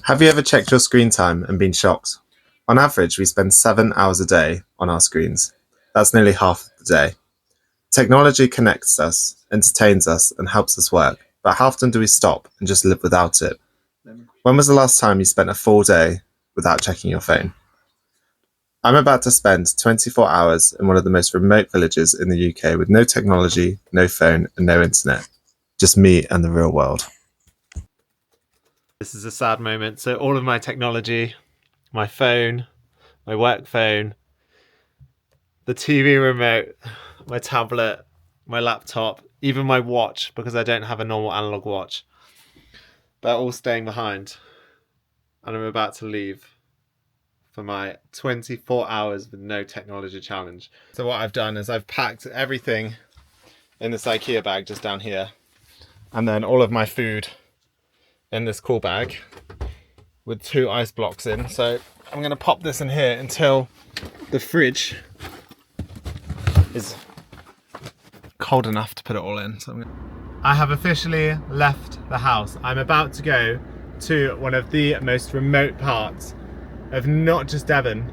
Have you ever checked your screen time and been shocked? On average, we spend 7 hours a day on our screens. That's nearly half the day. Technology connects us, entertains us, and helps us work, but how often do we stop and just live without it? When was the last time you spent a full day without checking your phone? I'm about to spend 24 hours in one of the most remote villages in the UK with no technology, no phone, and no internet. Just me and the real world. This is a sad moment. So all of my technology, my phone, my work phone, the TV remote, my tablet, my laptop, even my watch, because I don't have a normal analog watch, they're all staying behind. And I'm about to leave for my 24 hours with no technology challenge. So what I've done is I've packed everything in this IKEA bag just down here, and then all of my food in this cool bag with 2 ice blocks in. So I'm going to pop this in here until the fridge is cold enough to put it all in. I have officially left the house. I'm about to go to one of the most remote parts of not just Devon,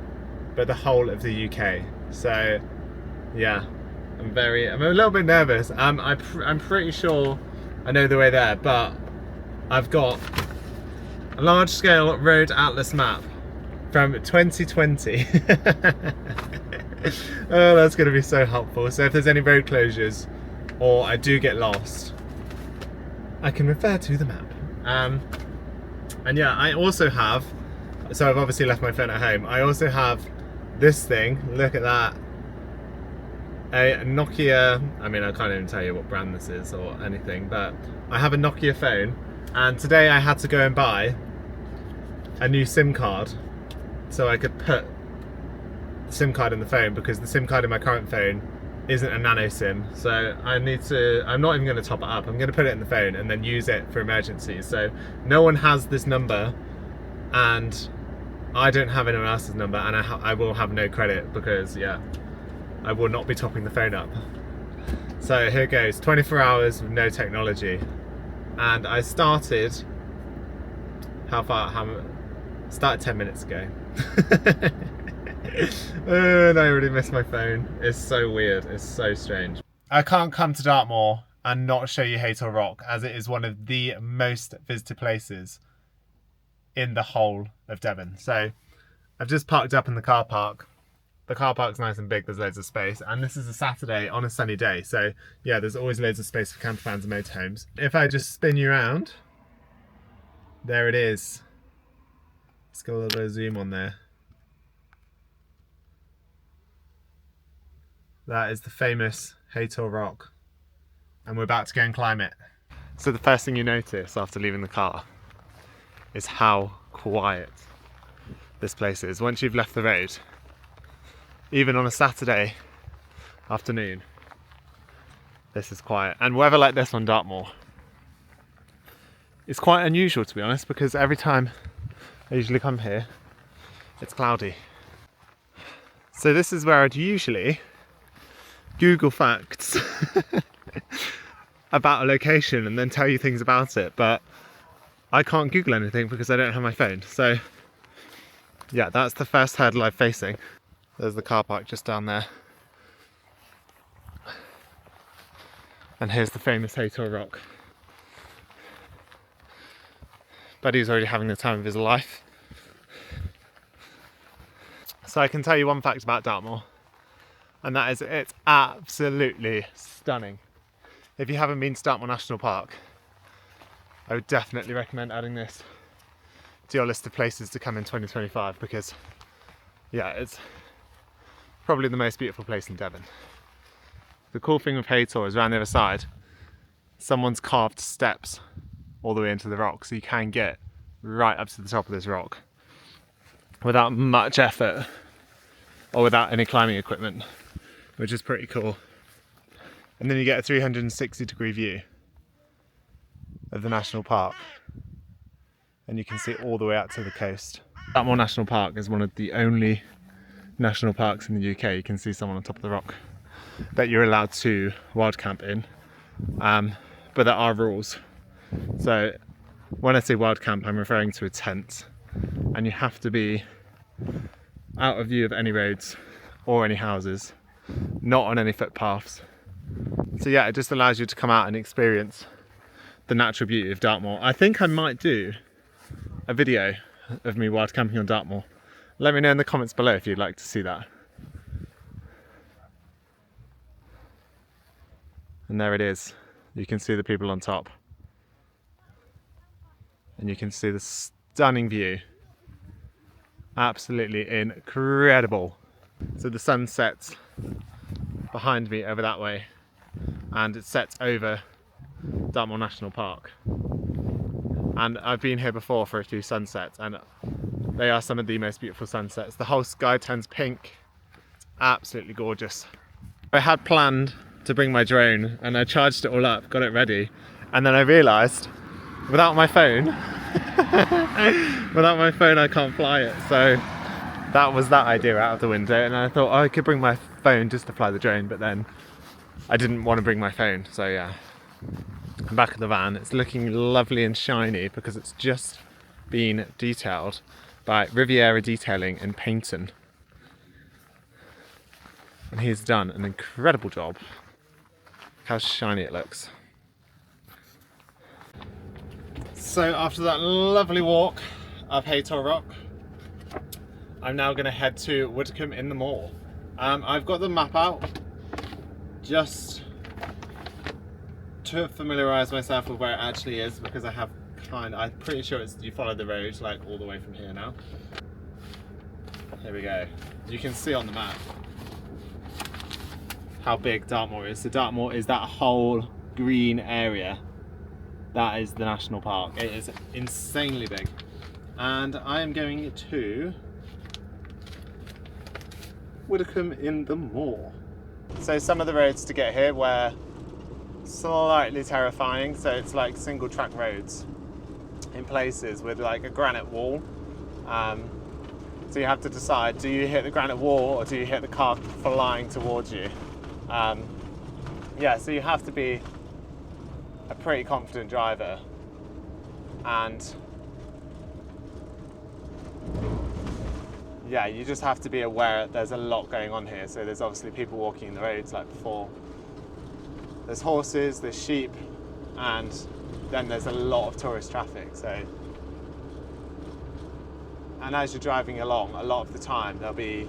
but the whole of the UK. So yeah, I'm a little bit nervous. I'm pretty sure I know the way there, but I've got a large scale road atlas map from 2020. Oh, that's going to be so helpful. So if there's any road closures or I do get lost, I can refer to the map. And yeah, I also have, so I've obviously left my phone at home. I also have this thing, look at that. A Nokia, I mean, I can't even tell you what brand this is or anything, but I have a Nokia phone, and today I had to go and buy a new SIM card so I could put the SIM card in the phone, because the SIM card in my current phone isn't a nano SIM. So I'm not even going to top it up. I'm going to put it in the phone and then use it for emergencies. So no one has this number, and I don't have anyone else's number, and I will have no credit, because yeah, I will not be topping the phone up. So here goes, 24 hours with no technology. And I started, started 10 minutes ago. And I already missed my phone. It's so weird, it's so strange. I can't come to Dartmoor and not show you Haytor Rock, as it is one of the most visited places in the whole of Devon. So I've just parked up in the car park. The car park's nice and big, there's loads of space, and this is a Saturday on a sunny day, so yeah, there's always loads of space for campervans and motorhomes. If I just spin you around, there it is. Let's get a little bit of zoom on there. That is the famous Haytor Rock, and we're about to go and climb it. So the first thing you notice after leaving the car is how quiet this place is. Once you've left the road, even on a Saturday afternoon, this is quiet. And weather like this on Dartmoor is quite unusual, to be honest, because every time I usually come here, it's cloudy. So this is where I'd usually Google facts about a location and then tell you things about it, but I can't Google anything because I don't have my phone. So yeah, that's the first hurdle I'm facing. There's the car park just down there. And here's the famous Haytor Rock. Buddy's already having the time of his life. So I can tell you one fact about Dartmoor, and that is it's absolutely stunning. If you haven't been to Dartmoor National Park, I would definitely recommend adding this to your list of places to come in 2025, because yeah, it's probably the most beautiful place in Devon. The cool thing with Haytor is around the other side, someone's carved steps all the way into the rock, so you can get right up to the top of this rock without much effort or without any climbing equipment, which is pretty cool. And then you get a 360-degree view of the national park, and you can see all the way out to the coast. Dartmoor National Park is one of the only national parks in the UK you can see someone on top of the rock that you're allowed to wild camp in, but there are rules. So When I say wild camp, I'm referring to a tent, and you have to be out of view of any roads or any houses, not on any footpaths. So yeah, it just allows you to come out and experience the natural beauty of Dartmoor. I think I might do a video of me wild camping on Dartmoor. Let me know in the comments below if you'd like to see that. And there it is. You can see the people on top. And you can see the stunning view. Absolutely incredible. So the sun sets behind me over that way, and it sets over Dartmoor National Park. And I've been here before for a few sunsets, and they are some of the most beautiful sunsets. The whole sky turns pink. It's absolutely gorgeous. I had planned to bring my drone, and I charged it all up, got it ready, and then I realised without my phone I can't fly it. So that was that idea out of the window, and I thought I could bring my phone just to fly the drone, but then I didn't want to bring my phone. So yeah, I'm back at the van. It's looking lovely and shiny because it's just been detailed by Riviera Detailing in Paynton, and he's done an incredible job. Look how shiny it looks. So after that lovely walk up Haytor Rock, I'm now going to head to Widecombe in the moor. I've got the map out just to familiarise myself with where it actually is, because I'm pretty sure you follow the road like all the way from here now. Here we go. You can see on the map how big Dartmoor is. So Dartmoor is that whole green area. That is the national park. It is insanely big. And I am going to Widecombe in the moor. So some of the roads to get here were slightly terrifying. So it's like single track roads in places with like a granite wall. So you have to decide, do you hit the granite wall or do you hit the car flying towards you? Yeah, so you have to be a pretty confident driver, and yeah, you just have to be aware there's a lot going on here. So there's obviously people walking the roads like before, there's horses, there's sheep, and then there's a lot of tourist traffic. So, and as you're driving along, a lot of the time there'll be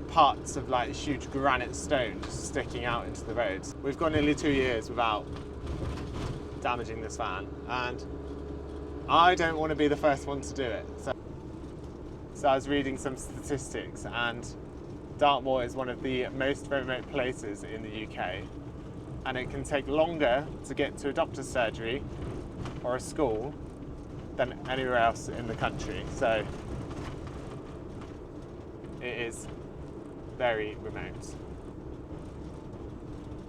parts of like huge granite stone just sticking out into the roads. We've gone nearly 2 years without damaging this van, and I don't want to be the first one to do it. So I was reading some statistics, and Dartmoor is one of the most remote places in the UK, and it can take longer to get to a doctor's surgery or a school than anywhere else in the country. So it is very remote.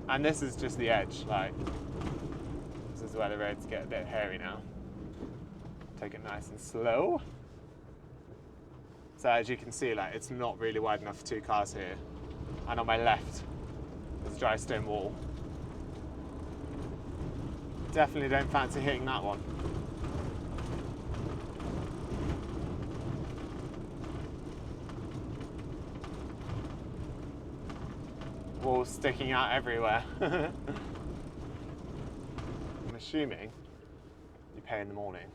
And this is just the edge, like, this is where the roads get a bit hairy now. Take it nice and slow. So as you can see, like, it's not really wide enough for 2 cars here. And on my left, there's a dry stone wall. Definitely don't fancy hitting that one. Walls sticking out everywhere. I'm assuming you pay in the morning.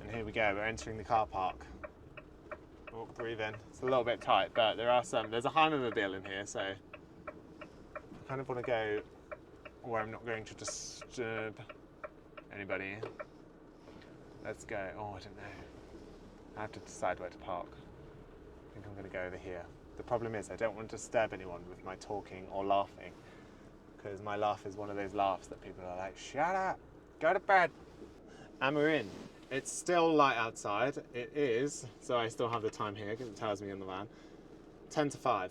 And here we go, we're entering the car park. Oh, breathe in. It's a little bit tight, but there's a Heimermobile in here, so I kind of want to go where I'm not going to disturb anybody. Let's go. Oh, I don't know. I have to decide where to park. I think I'm going to go over here. The problem is I don't want to disturb anyone with my talking or laughing, because my laugh is one of those laughs that people are like, shut up, go to bed. And we're in. It's still light outside. It is, so I still have the time here because it tells me in the van, 10 to 5.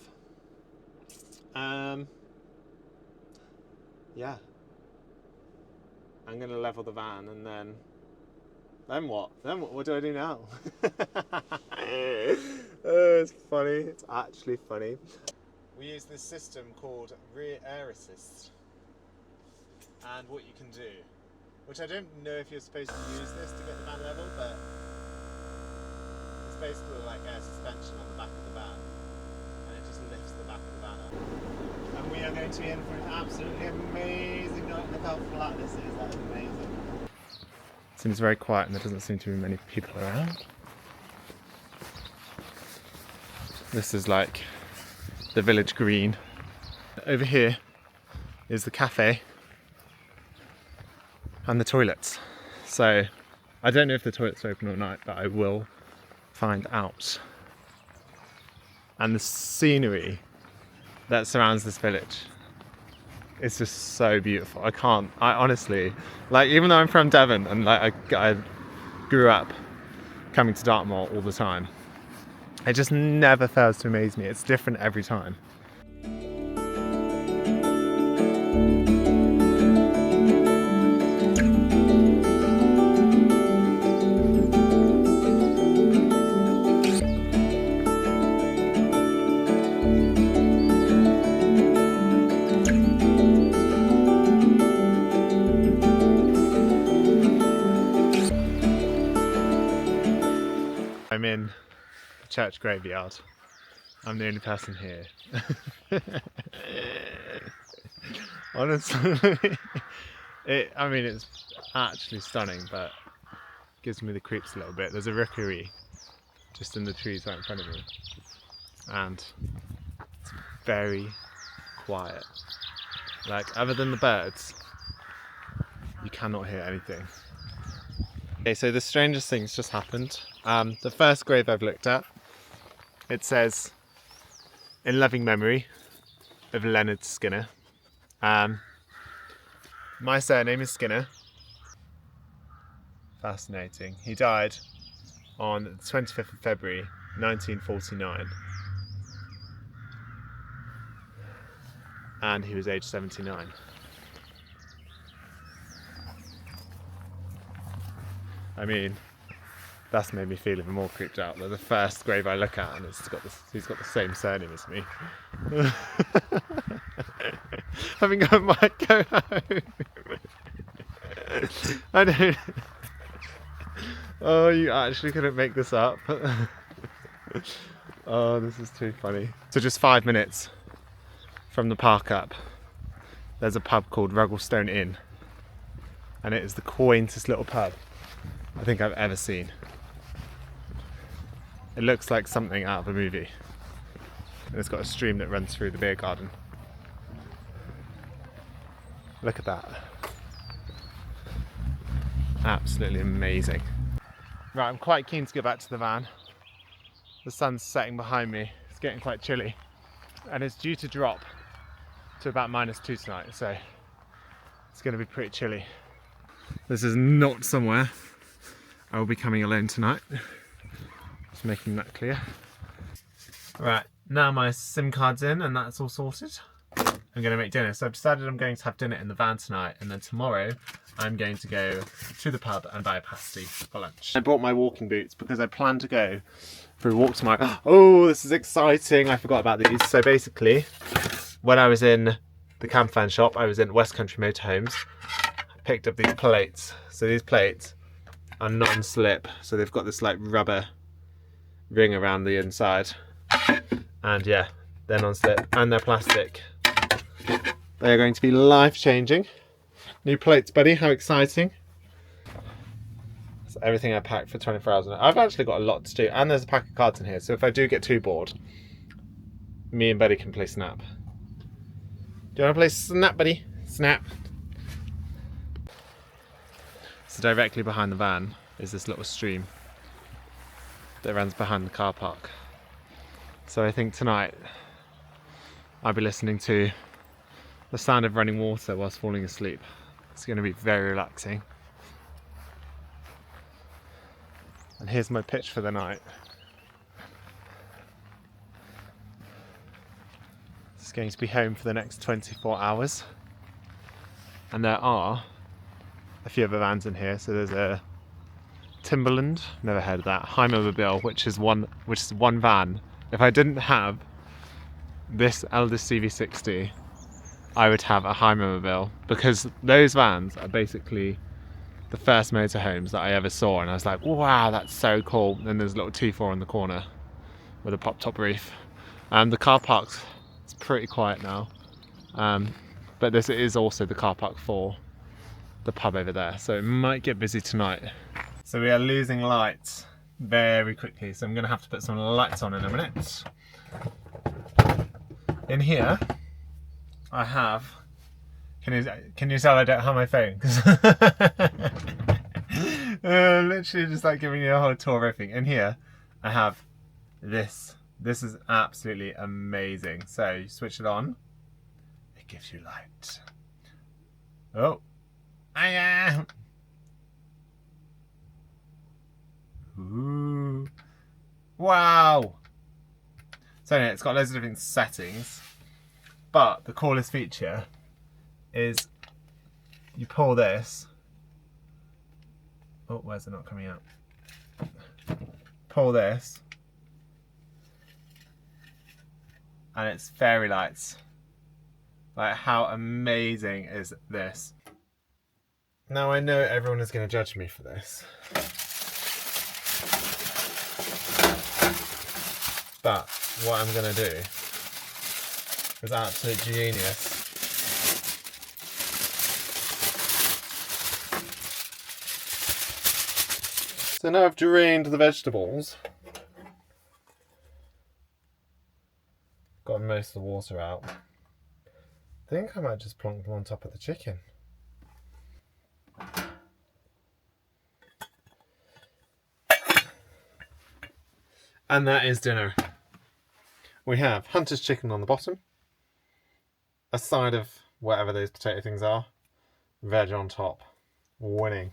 Yeah. I'm going to level the van, and then what? What do I do now? Oh, it's funny. It's actually funny. We use this system called rear air assist. And what you can do which I don't know if you're supposed to use this to get the van level, but it's basically like air suspension on the back of the van, and it just lifts the back of the van up. And we are going to be in for an absolutely amazing night. Look how flat this is, that is amazing. It seems very quiet and there doesn't seem to be many people around. This is like the village green. Over here is the cafe and the toilets. So I don't know if the toilets are open all night, but I will find out. And the scenery that surrounds this village is just so beautiful. I honestly, like, even though I'm from Devon and like I grew up coming to Dartmoor all the time, it just never fails to amaze me. It's different every time. I'm in the church graveyard. I'm the only person here. Honestly, I mean, it's actually stunning, but it gives me the creeps a little bit. There's a rookery just in the trees right in front of me, and it's very quiet. Like, other than the birds, you cannot hear anything. Okay, so the strangest thing's just happened. The first grave I've looked at, it says, "In loving memory of Leonard Skinner." My surname is Skinner. Fascinating. He died on the 25th of February 1949. And he was aged 79. I mean, that's made me feel even more creeped out. Like, the first grave I look at, and he's got the same surname as me. I think I might go home. I don't. Oh, you actually couldn't make this up. Oh, this is too funny. So just 5 minutes from the park up, there's a pub called Rugglestone Inn, and it is the quaintest little pub I think I've ever seen. It looks like something out of a movie. And it's got a stream that runs through the beer garden. Look at that. Absolutely amazing. Right, I'm quite keen to get back to the van. The sun's setting behind me. It's getting quite chilly. And it's due to drop to about -2 tonight, so it's going to be pretty chilly. This is not somewhere I will be coming alone tonight. Just making that clear. Right, now my SIM card's in and that's all sorted. I'm going to make dinner. So I've decided I'm going to have dinner in the van tonight, and then tomorrow I'm going to go to the pub and buy a pasty for lunch. I brought my walking boots because I plan to go for a walk tomorrow. Oh, this is exciting. I forgot about these. So basically, when I was in the camp fan shop, I was in West Country Motorhomes, I picked up these plates. So these plates are non-slip. So they've got this like rubber ring around the inside. And yeah, they're non-slip and they're plastic. They are going to be life-changing. New plates, buddy, how exciting. That's everything I packed for 24 hours. I've actually got a lot to do, and there's a pack of cards in here, so if I do get too bored, me and Buddy can play Snap. Do you want to play Snap, buddy? Snap. So directly behind the van is this little stream that runs behind the car park. So I think tonight I'll be listening to the sound of running water whilst falling asleep. It's going to be very relaxing. And here's my pitch for the night. It's going to be home for the next 24 hours. And there are a few other vans in here. So there's a Timberland, never heard of that. Haytor, which is one van. If I didn't have this eldest CV60, I would have a Haytor, because those vans are basically the first motorhomes that I ever saw, and I was like, wow, that's so cool. Then there's a little T4 in the corner with a pop-top roof. The car park's it's pretty quiet now, but this is also the car park for the pub over there, so it might get busy tonight. So we are losing light very quickly, so I'm going to have to put some lights on in a minute. In here I have, can you tell I don't have my phone? Literally just like giving you a whole tour of everything. In here I have this. This is absolutely amazing. So you switch it on, it gives you light. Oh, I am. Ooh. Wow. So anyway, it's got loads of different settings, but the coolest feature is you pull this. Oh, where's it not coming out? Pull this, and it's fairy lights. Like, how amazing is this? Now I know everyone is going to judge me for this, but what I'm going to do is absolute genius. So now I've drained the vegetables, got most of the water out. I think I might just plonk them on top of the chicken. And that is dinner. We have Hunter's chicken on the bottom, a side of whatever those potato things are, veg on top. Winning.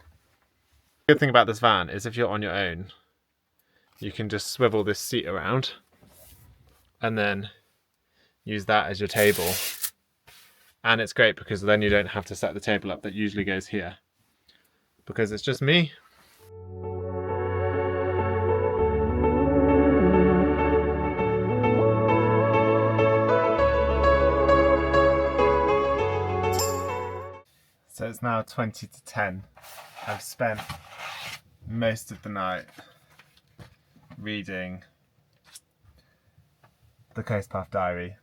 The good thing about this van is if you're on your own, you can just swivel this seat around and then use that as your table. And it's great because then you don't have to set the table up that usually goes here, because it's just me. So it's now 20 to 10. I've spent most of the night reading the Coast Path Diary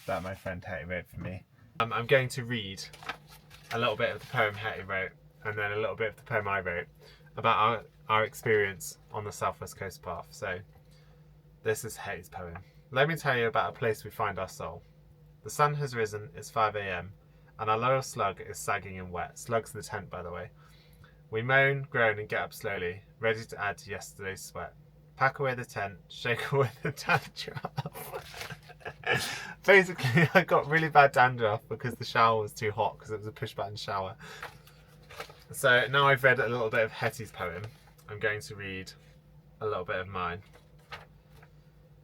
that my friend Haytor wrote for me. I'm going to read a little bit of the poem Haytor wrote, and then a little bit of the poem I wrote about our experience on the Southwest Coast Path. So this is Haytor's poem. Let me tell you about a place we find our soul. The sun has risen, it's 5 a.m. and our loyal slug is sagging and wet. Slug's the tent, by the way. We moan, groan and get up slowly, ready to add to yesterday's sweat. Pack away the tent, shake away the dandruff. Basically, I got really bad dandruff because the shower was too hot, because it was a push button shower. So now I've read a little bit of Hetty's poem, I'm going to read a little bit of mine.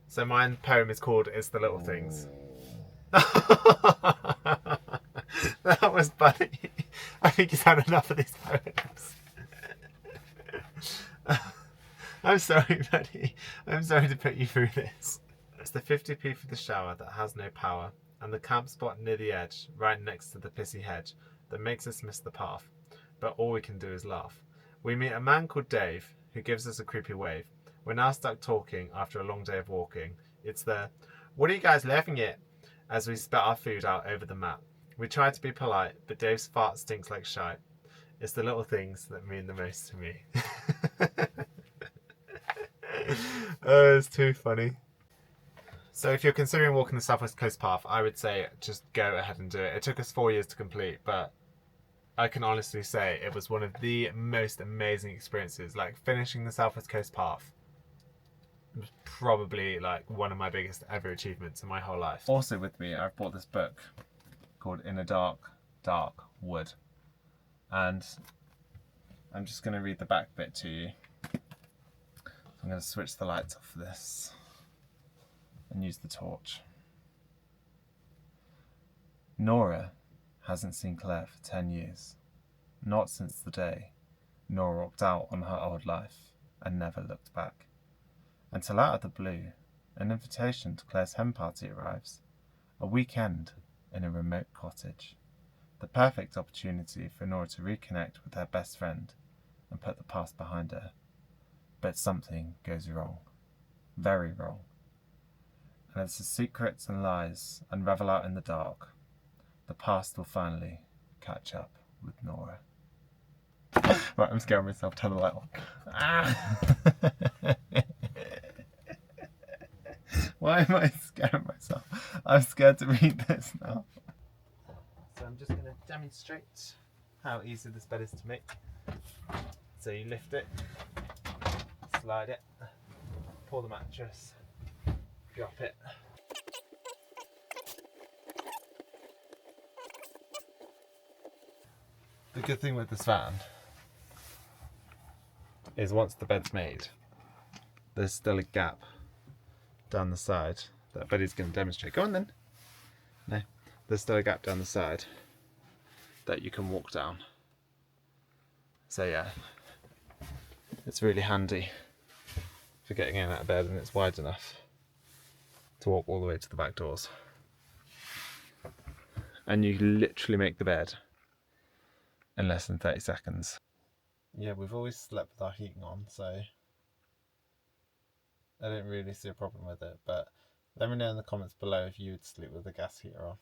So my poem is called It's the Little Things. That was funny. I think he's had enough of these poems. I'm sorry, buddy. I'm sorry to put you through this. It's the 50p for the shower that has no power, and the camp spot near the edge, right next to the pissy hedge, that makes us miss the path. But all we can do is laugh. We meet a man called Dave, who gives us a creepy wave. We're now stuck talking after a long day of walking. It's the, "What are you guys laughing at?" as we spat our food out over the mat. We try to be polite, but Dave's fart stinks like shite. It's the little things that mean the most to me. Oh, it's too funny. So if you're considering walking the Southwest Coast Path, I would say just go ahead and do it. It took us 4 years to complete, but I can honestly say it was one of the most amazing experiences. Like, finishing the Southwest Coast Path was probably like one of my biggest ever achievements in my whole life. Also with me, I've bought this book called In a Dark, Dark Wood. And I'm just going to read the back bit to you. I'm going to switch the lights off for this and use the torch. Nora hasn't seen Claire for 10 years. Not since the day Nora walked out on her old life and never looked back. Until out of the blue, an invitation to Claire's hen party arrives. A weekend in a remote cottage. The perfect opportunity for Nora to reconnect with her best friend and put the past behind her. But something goes wrong. Very wrong. And as the secrets and lies unravel out in the dark, the past will finally catch up with Nora. Right, I'm scaring myself. Turn the light on. Ah! Why am I scaring myself? I'm scared to read this now. So I'm just going to demonstrate how easy this bed is to make. So you lift it, slide it, pull the mattress, drop it. The good thing with this van is once the bed's made, there's still a gap down the side that Buddy's going to demonstrate. Go on then. No, there's still a gap down the side that you can walk down. So yeah, it's really handy for getting in and out of bed, and it's wide enough to walk all the way to the back doors. And you literally make the bed in less than 30 seconds. Yeah, we've always slept with our heating on, so I don't really see a problem with it, but let me know in the comments below if you would sleep with the gas heater on,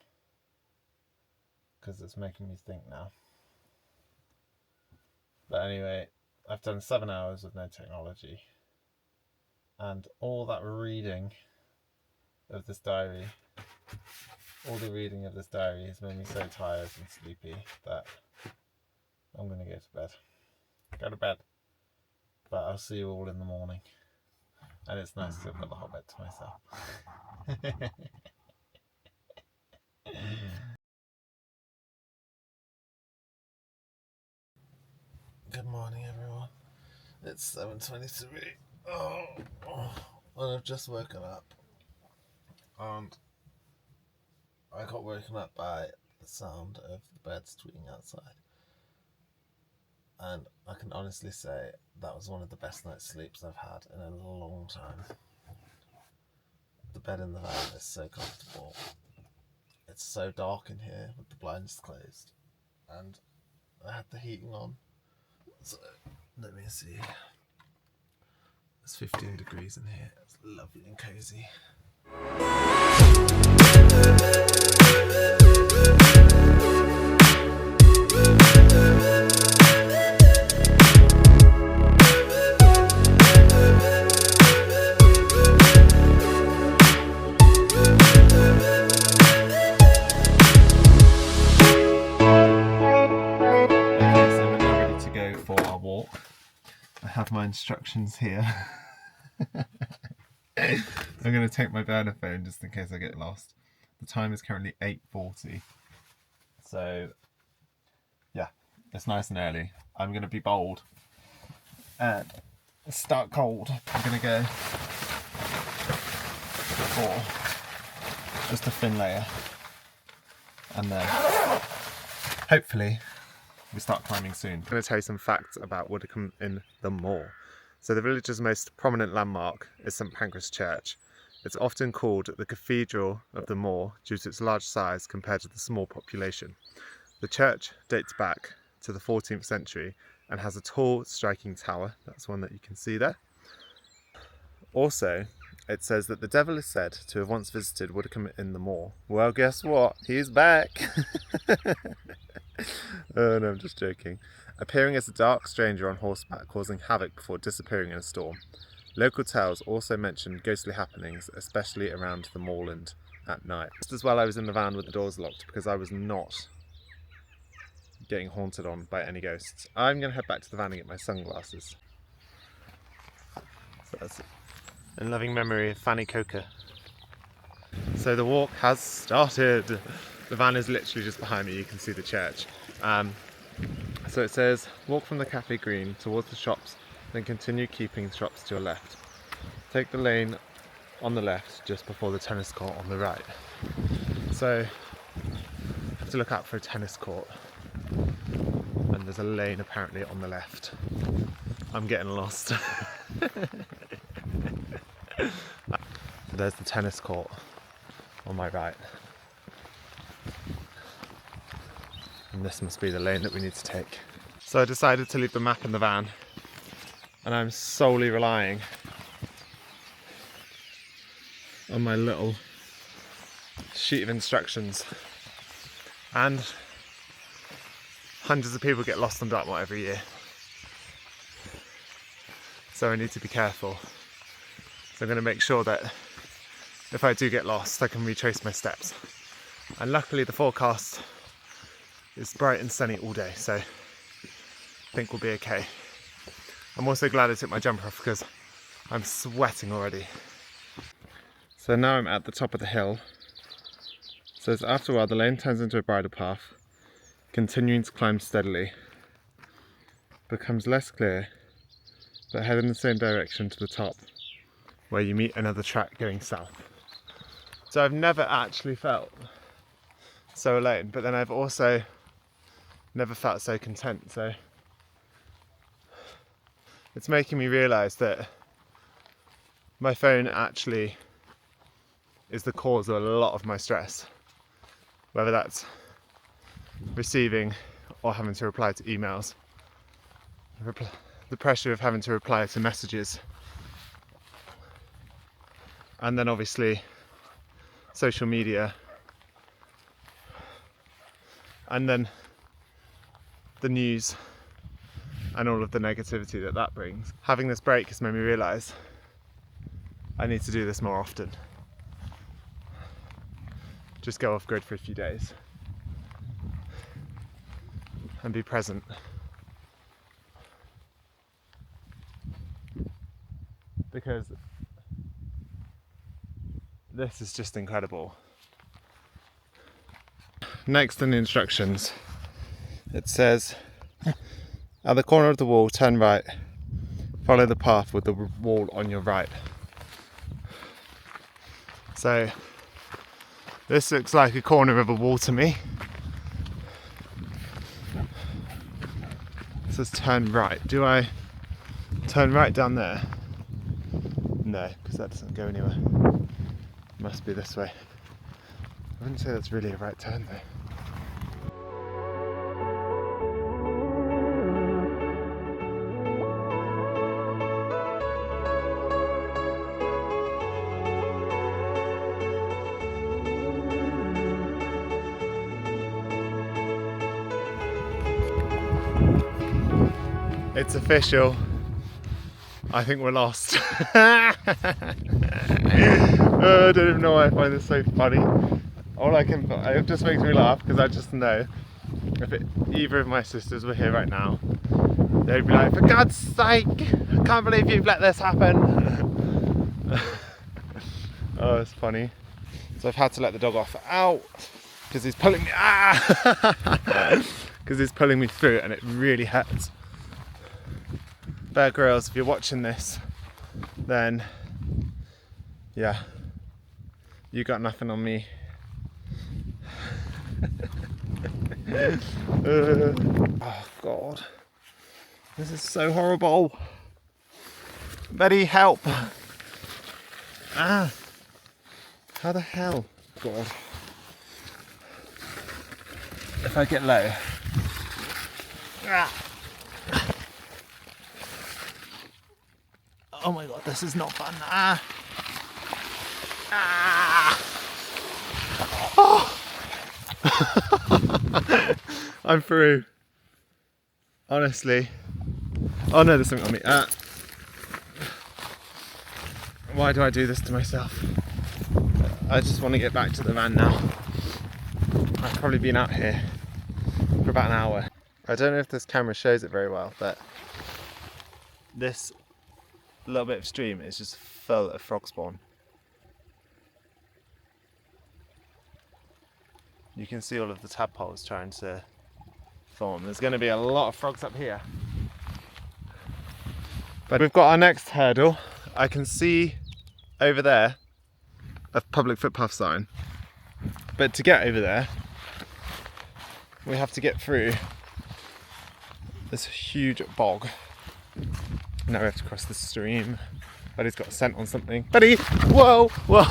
because it's making me think now. But anyway, I've done 7 hours with no technology, and all that reading of this diary, all the reading of this diary has made me so tired and sleepy that I'm going to go to bed. Go to bed. But I'll see you all in the morning. And it's nice to have got the whole bed to myself. Good morning, everyone. It's 7:23. And I've just woken up. And I got woken up by the sound of the birds tweeting outside. And I can honestly say that was one of the best night's sleeps I've had in a long time. The bed in the van is so comfortable. It's so dark in here with the blinds closed. And I had the heating on. So, let me see. It's 15 degrees in here. It's lovely and cozy. I have my instructions here. I'm going to take my burner phone just in case I get lost. The time is currently 8:40. So, yeah, it's nice and early. I'm going to be bold and start cold. I'm going to go for just a thin layer. And then, hopefully, we start climbing soon. I'm going to tell you some facts about Widecombe in the moor. So the village's most prominent landmark is St Pancras Church. It's often called the Cathedral of the Moor due to its large size compared to the small population. The church dates back to the 14th century and has a tall, striking tower. That's one that you can see there. Also, it says that the devil is said to have once visited Widecombe in the moor. Well, guess what? He's back! Oh no, I'm just joking. Appearing as a dark stranger on horseback, causing havoc before disappearing in a storm. Local tales also mention ghostly happenings, especially around the moorland at night. Just as well I was in the van with the doors locked because I was not getting haunted on by any ghosts. I'm going to head back to the van and get my sunglasses. So that's it. In loving memory of Fanny Coker. So the walk has started. The van is literally just behind me, you can see the church. So it says, walk from the cafe green towards the shops, then continue keeping the shops to your left. Take the lane on the left just before the tennis court on the right. So I have to look out for a tennis court. And there's a lane apparently on the left. I'm getting lost. There's the tennis court on my right. this must be the lane that we need to take. So I decided to leave the map in the van, and I'm solely relying on my little sheet of instructions. And hundreds of people get lost on Dartmoor every year, so I need to be careful. So I'm going to make sure that if I do get lost, I can retrace my steps. And luckily the forecast is bright and sunny all day, so I think we'll be okay. I'm also glad I took my jumper off because I'm sweating already. So now I'm at the top of the hill. So as after a while the lane turns into a bridle path, continuing to climb steadily. Becomes less clear, but head in the same direction to the top, where you meet another track going south. So I've never actually felt so alone, but then I've also never felt so content. So it's making me realise that my phone actually is the cause of a lot of my stress, whether that's receiving or having to reply to emails, the pressure of having to reply to messages, and then obviously social media, and then the news and all of the negativity that that brings. Having this break has made me realise I need to do this more often. Just go off grid for a few days and be present. Because this is just incredible. Next in the instructions, it says, at the corner of the wall, turn right, follow the path with the wall on your right. So this looks like a corner of a wall to me. It says turn right. Do I turn right down there? No, because that doesn't go anywhere. It must be this way. I wouldn't say that's really a right turn though. It's official. I think we're lost. I don't even know why I find this so funny. It just makes me laugh because I just know if either of my sisters were here right now, they'd be like, for God's sake, I can't believe you've let this happen. Oh, it's funny. So I've had to let the dog off. Ow! Because he's pulling me. Because he's pulling me through and it really hurts. Bear Grylls, if you're watching this, then yeah, you got nothing on me. Oh God, this is so horrible. Betty, help! How the hell? God. If I get low. Oh my God, this is not fun. Oh. I'm through. Honestly. Oh no, there's something on me. Why do I do this to myself? I just want to get back to the van now. I've probably been out here for about an hour. I don't know if this camera shows it very well, but this little bit of stream is just full of frog spawn. You can see all of the tadpoles trying to form. There's going to be a lot of frogs up here. But we've got our next hurdle. I can see over there a public footpath sign. But to get over there, we have to get through this huge bog. Now we have to cross the stream. Buddy's got a scent on something. Buddy! Whoa! Whoa!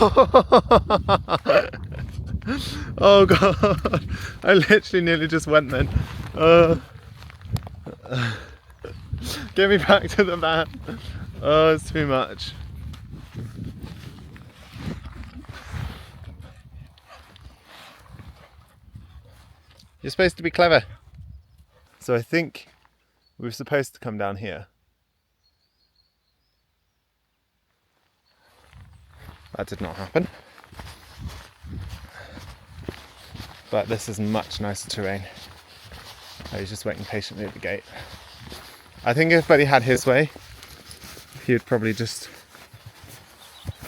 Oh god, I literally nearly just went then. Get me back to the van. Oh, it's too much. You're supposed to be clever. So I think we were supposed to come down here. That did not happen. But this is much nicer terrain. I was just waiting patiently at the gate. I think if Buddy had his way, he would probably just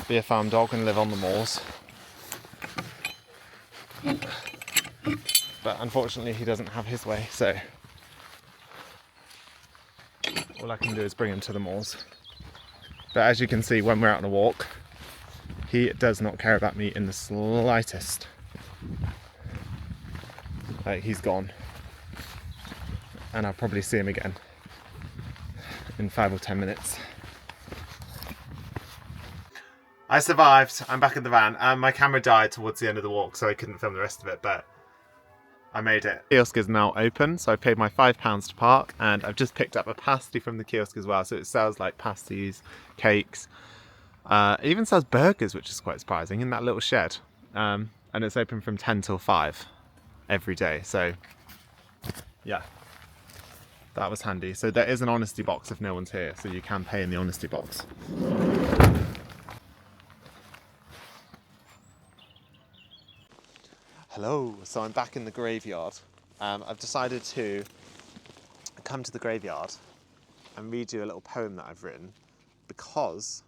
be a farm dog and live on the moors. But unfortunately he doesn't have his way, so all I can do is bring him to the moors. But as you can see, when we're out on a walk, he does not care about me in the slightest. Like, he's gone. And I'll probably see him again in 5 or 10 minutes. I survived. I'm back in the van. My camera died towards the end of the walk, so I couldn't film the rest of it, but I made it. The kiosk is now open, so I paid my £5 to park, and I've just picked up a pasty from the kiosk as well. So it sells like pasties, cakes, it even sells burgers, which is quite surprising, in that little shed. And it's open from 10 till 5 every day. So yeah, that was handy. So there is an honesty box if no one's here, so you can pay in the honesty box. Hello, so I'm back in the graveyard. I've decided to come to the graveyard and read you a little poem that I've written, because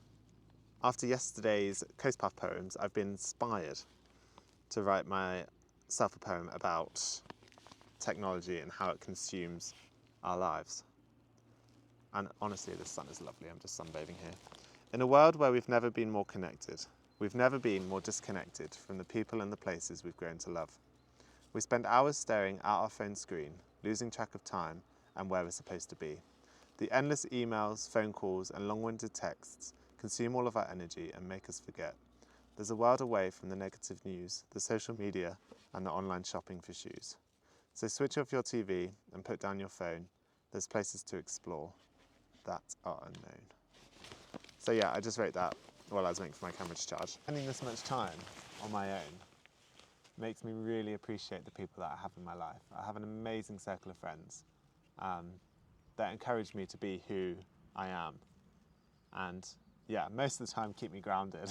after yesterday's Coast Path poems, I've been inspired to write myself a poem about technology and how it consumes our lives. And honestly, the sun is lovely. I'm just sunbathing here. In a world where we've never been more connected, we've never been more disconnected from the people and the places we've grown to love. We spend hours staring at our phone screen, losing track of time and where we're supposed to be. The endless emails, phone calls and long-winded texts consume all of our energy and make us forget. There's a world away from the negative news, the social media and the online shopping for shoes. So switch off your TV and put down your phone. There's places to explore that are unknown. So yeah, I just wrote that while I was waiting for my camera to charge. Spending this much time on my own makes me really appreciate the people that I have in my life. I have an amazing circle of friends that encourage me to be who I am. And yeah, most of the time keep me grounded.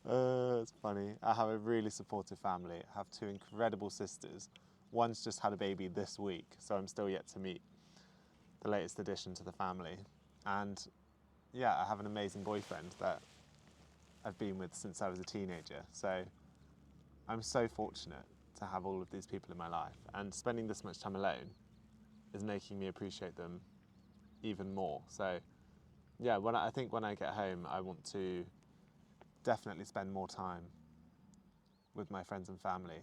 It's funny. I have a really supportive family. I have 2 incredible sisters. One's just had a baby this week, so I'm still yet to meet the latest addition to the family. And yeah, I have an amazing boyfriend that I've been with since I was a teenager. So I'm so fortunate to have all of these people in my life, and spending this much time alone is making me appreciate them even more. So yeah, I think when I get home, I want to definitely spend more time with my friends and family.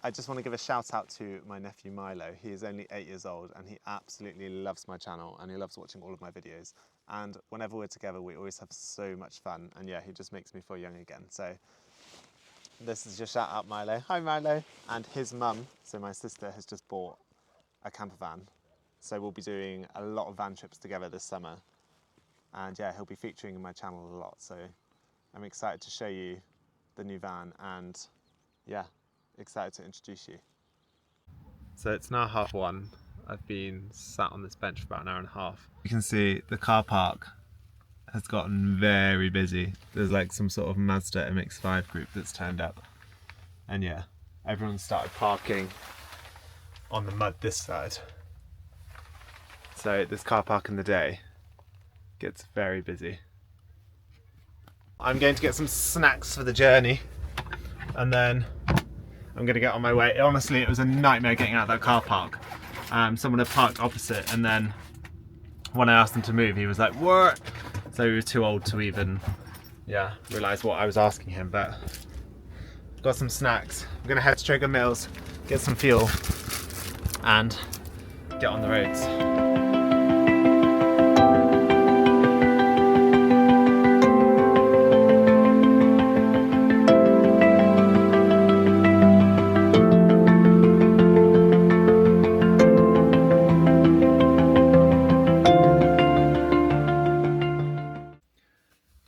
I just want to give a shout out to my nephew Milo. He is only 8 years old and he absolutely loves my channel and he loves watching all of my videos. And whenever we're together, we always have so much fun. And yeah, he just makes me feel young again. So this is your shout out, Milo. Hi, Milo. And his mum, so my sister, has just bought a camper van. So we'll be doing a lot of van trips together this summer. And yeah, he'll be featuring in my channel a lot. So I'm excited to show you the new van and yeah, excited to introduce you. So it's now 1:30. I've been sat on this bench for about an hour and a half. You can see the car park has gotten very busy. There's like some sort of Mazda MX-5 group that's turned up. And yeah, everyone started parking on the mud this side. So this car park in the day gets very busy. I'm going to get some snacks for the journey and then I'm going to get on my way. Honestly, it was a nightmare getting out of that car park. Someone had parked opposite and then when I asked him to move, he was like, what? So he was too old to even, realise what I was asking him, but got some snacks. I'm going to head to Traeger Mills, get some fuel and get on the roads.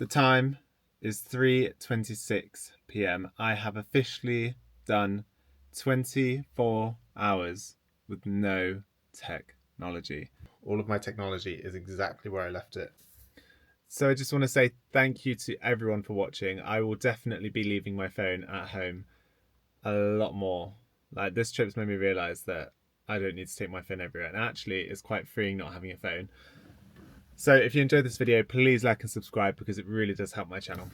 time is 3:26 p.m. I have officially done 24 hours with no technology. All of my technology is exactly where I left it. So I just want to say thank you to everyone for watching. I will definitely be leaving my phone at home a lot more. Like, this trip's made me realise that I don't need to take my phone everywhere, and actually it's quite freeing not having a phone. So if you enjoyed this video, please like and subscribe because it really does help my channel.